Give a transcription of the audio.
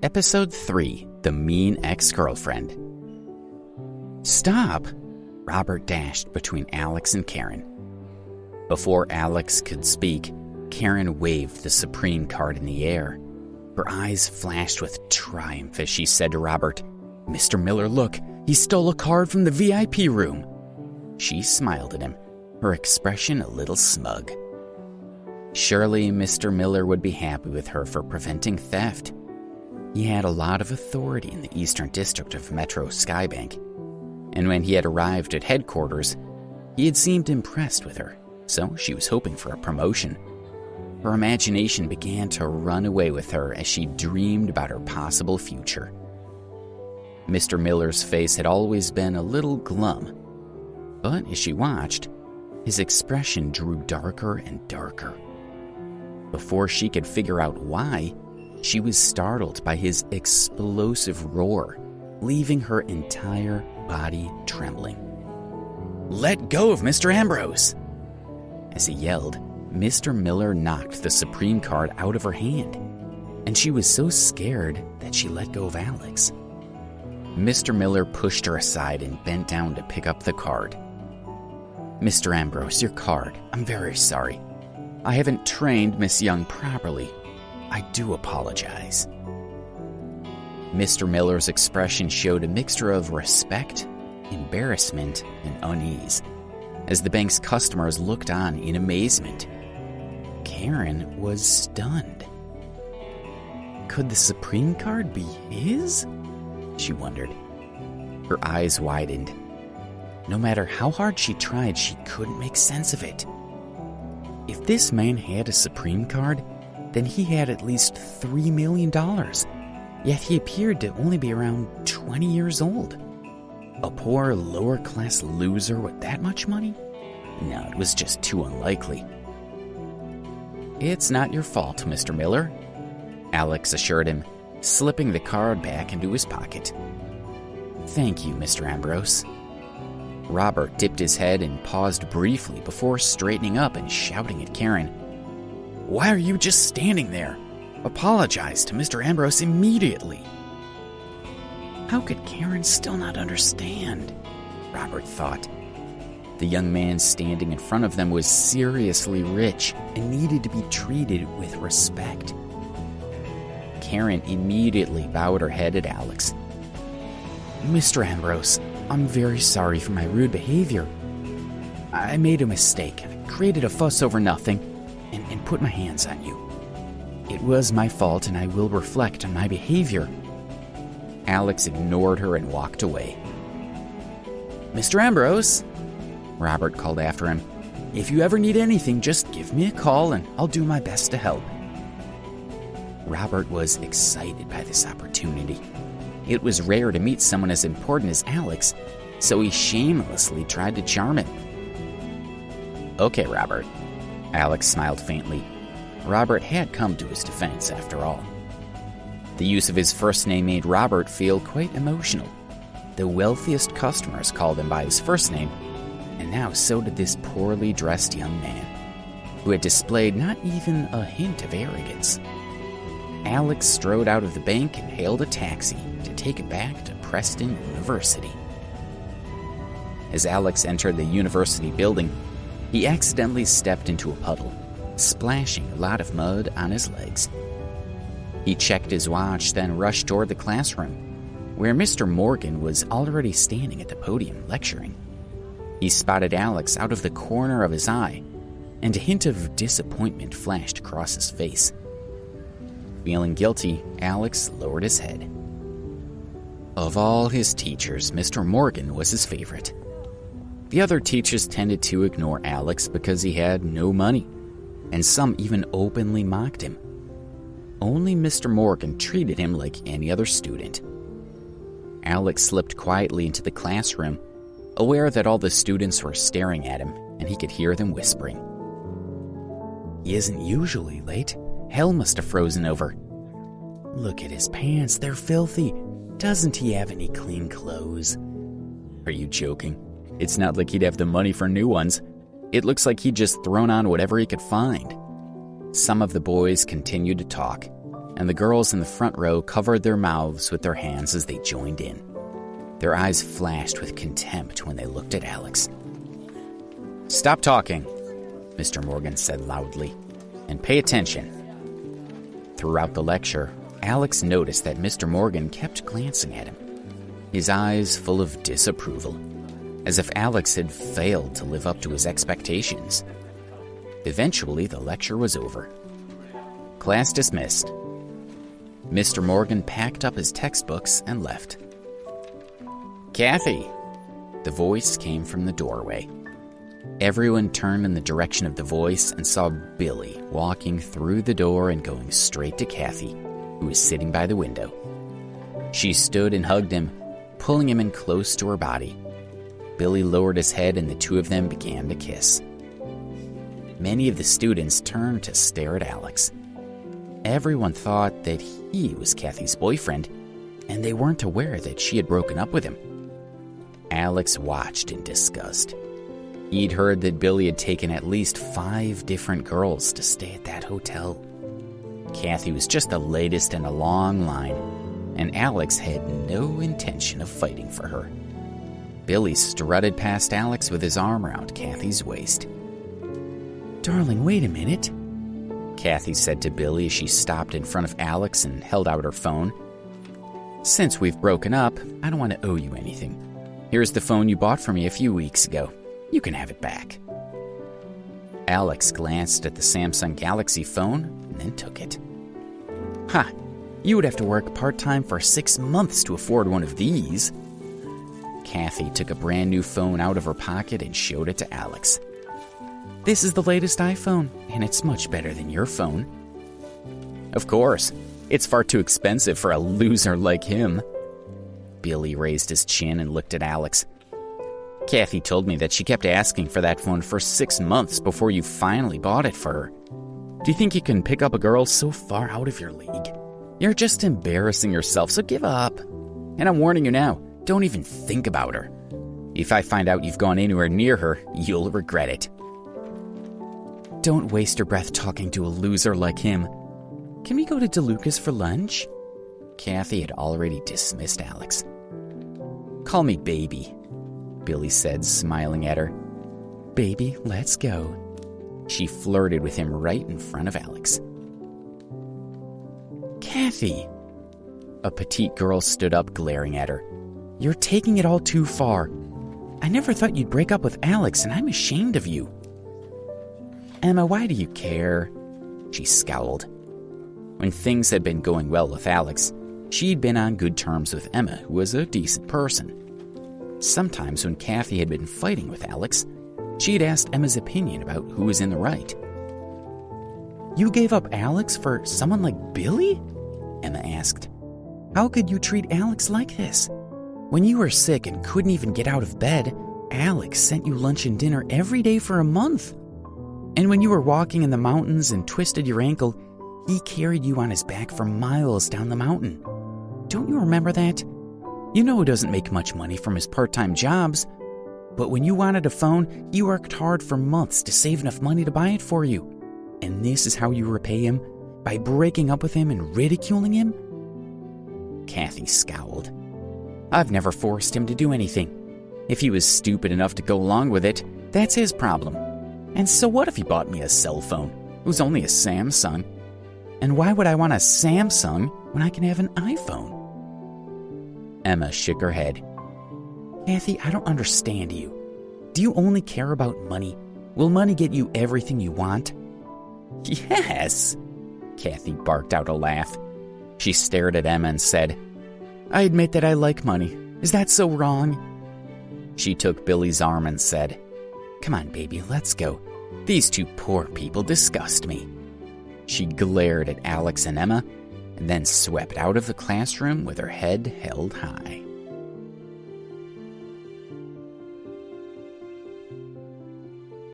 Episode 3, The Mean Ex-Girlfriend. "Stop!" Robert dashed between Alex and Karen. Before Alex could speak, Karen waved the Supreme card in the air. Her eyes flashed with triumph as she said to Robert, "Mr. Miller, look, he stole a card from the VIP room." She smiled at him, her expression a little smug. Surely Mr. Miller would be happy with her for preventing theft. He had a lot of authority in the Eastern District of Metro Skybank, and when he had arrived at headquarters, he had seemed impressed with her, so she was hoping for a promotion. Her imagination began to run away with her as she dreamed about her possible future. Mr. Miller's face had always been a little glum, but as she watched, his expression drew darker and darker. Before she could figure out why, she was startled by his explosive roar, leaving her entire body trembling. "Let go of Mr. Ambrose!" As he yelled, Mr. Miller knocked the Supreme card out of her hand, and she was so scared that she let go of Alex. Mr. Miller pushed her aside and bent down to pick up the card. "Mr. Ambrose, your card. I'm very sorry. I haven't trained Miss Young properly. I do apologize." Mr. Miller's expression showed a mixture of respect, embarrassment, and unease, as the bank's customers looked on in amazement. Karen was stunned. Could the Supreme card be his? She wondered. Her eyes widened. No matter how hard she tried, she couldn't make sense of it. If this man had a Supreme card, then he had at least $3 million, yet he appeared to only be around 20 years old. A poor, lower-class loser with that much money? No, it was just too unlikely. "It's not your fault, Mr. Miller," Alex assured him, slipping the card back into his pocket. "Thank you, Mr. Ambrose." Robert dipped his head and paused briefly before straightening up and shouting at Karen, "Why are you just standing there? Apologize to Mr. Ambrose immediately." How could Karen still not understand? Robert thought. The young man standing in front of them was seriously rich and needed to be treated with respect. Karen immediately bowed her head at Alex. "Mr. Ambrose, I'm very sorry for my rude behavior. I made a mistake. I created a fuss over nothing and put my hands on you. It was my fault, and I will reflect on my behavior." Alex ignored her and walked away. "Mr. Ambrose," Robert called after him, "if you ever need anything, just give me a call and I'll do my best to help." Robert was excited by this opportunity. It was rare to meet someone as important as Alex, so he shamelessly tried to charm him. "Okay, Robert." Alex smiled faintly. Robert had come to his defense, after all. The use of his first name made Robert feel quite emotional. The wealthiest customers called him by his first name, and now so did this poorly dressed young man, who had displayed not even a hint of arrogance. Alex strode out of the bank and hailed a taxi to take it back to Preston University. As Alex entered the university building, he accidentally stepped into a puddle, splashing a lot of mud on his legs. He checked his watch, then rushed toward the classroom, where Mr. Morgan was already standing at the podium lecturing. He spotted Alex out of the corner of his eye, and a hint of disappointment flashed across his face. Feeling guilty, Alex lowered his head. Of all his teachers, Mr. Morgan was his favorite. The other teachers tended to ignore Alex because he had no money, and some even openly mocked him. Only Mr. Morgan treated him like any other student. Alex slipped quietly into the classroom, aware that all the students were staring at him, and he could hear them whispering. "He isn't usually late. Hell must have frozen over. Look at his pants, they're filthy. Doesn't he have any clean clothes?" "Are you joking? It's not like he'd have the money for new ones. It looks like he'd just thrown on whatever he could find." Some of the boys continued to talk. and the girls in the front row covered their mouths with their hands as they joined in. Their eyes flashed with contempt when they looked at Alex. "Stop talking," Mr. Morgan said loudly, "and pay attention." Throughout the lecture, Alex noticed that Mr. Morgan kept glancing at him, his eyes full of disapproval, as if Alex had failed to live up to his expectations. Eventually, the lecture was over. Class dismissed. Mr. Morgan packed up his textbooks and left. "Kathy!" The voice came from the doorway. Everyone turned in the direction of the voice and saw Billy walking through the door and going straight to Kathy, who was sitting by the window. She stood and hugged him, pulling him in close to her body. Billy lowered his head and the two of them began to kiss. Many of the students turned to stare at Alex. Everyone thought that he was Kathy's boyfriend, and they weren't aware that she had broken up with him. Alex watched in disgust. He'd heard that Billy had taken at least 5 different girls to stay at that hotel. Kathy was just the latest in a long line, and Alex had no intention of fighting for her. Billy strutted past Alex with his arm around Kathy's waist. "Darling, wait a minute," Kathy said to Billy as she stopped in front of Alex and held out her phone. "Since we've broken up, I don't want to owe you anything. Here's the phone you bought for me a few weeks ago. You can have it back." Alex glanced at the Samsung Galaxy phone and then took it. "Ha! You would have to work part-time for 6 months to afford one of these." Kathy took a brand new phone out of her pocket and showed it to Alex. "This is the latest iPhone, and it's much better than your phone." "Of course. It's far too expensive for a loser like him." Billy raised his chin and looked at Alex. "Kathy told me that she kept asking for that phone for 6 months before you finally bought it for her. Do you think you can pick up a girl so far out of your league? You're just embarrassing yourself, so give up. And I'm warning you now, don't even think about her. If I find out you've gone anywhere near her, you'll regret it." "Don't waste your breath talking to a loser like him. Can we go to DeLuca's for lunch?" Kathy had already dismissed Alex. "Call me baby," Billy said, smiling at her. "Baby, let's go." She flirted with him right in front of Alex. "Kathy!" A petite girl stood up, glaring at her. "You're taking it all too far. I never thought you'd break up with Alex, and I'm ashamed of you." "Emma, why do you care?" She scowled. When things had been going well with Alex, she'd been on good terms with Emma, who was a decent person. Sometimes when Kathy had been fighting with Alex, she'd asked Emma's opinion about who was in the right. "You gave up Alex for someone like Billy?" Emma asked. "How could you treat Alex like this? When you were sick and couldn't even get out of bed, Alex sent you lunch and dinner every day for a month. And when you were walking in the mountains and twisted your ankle, he carried you on his back for miles down the mountain. Don't you remember that? You know he doesn't make much money from his part-time jobs, but when you wanted a phone, he worked hard for months to save enough money to buy it for you. And this is how you repay him? By breaking up with him and ridiculing him?" Kathy scowled. "I've never forced him to do anything. If he was stupid enough to go along with it, that's his problem. And so what if he bought me a cell phone? It was only a Samsung. And why would I want a Samsung when I can have an iPhone?" Emma shook her head. "Kathy, I don't understand you. Do you only care about money? Will money get you everything you want?" "Yes!" Kathy barked out a laugh. She stared at Emma and said, "I admit that I like money. Is that so wrong?" She took Billy's arm and said, "Come on, baby, let's go. These two poor people disgust me." She glared at Alex and Emma, and then swept out of the classroom with her head held high.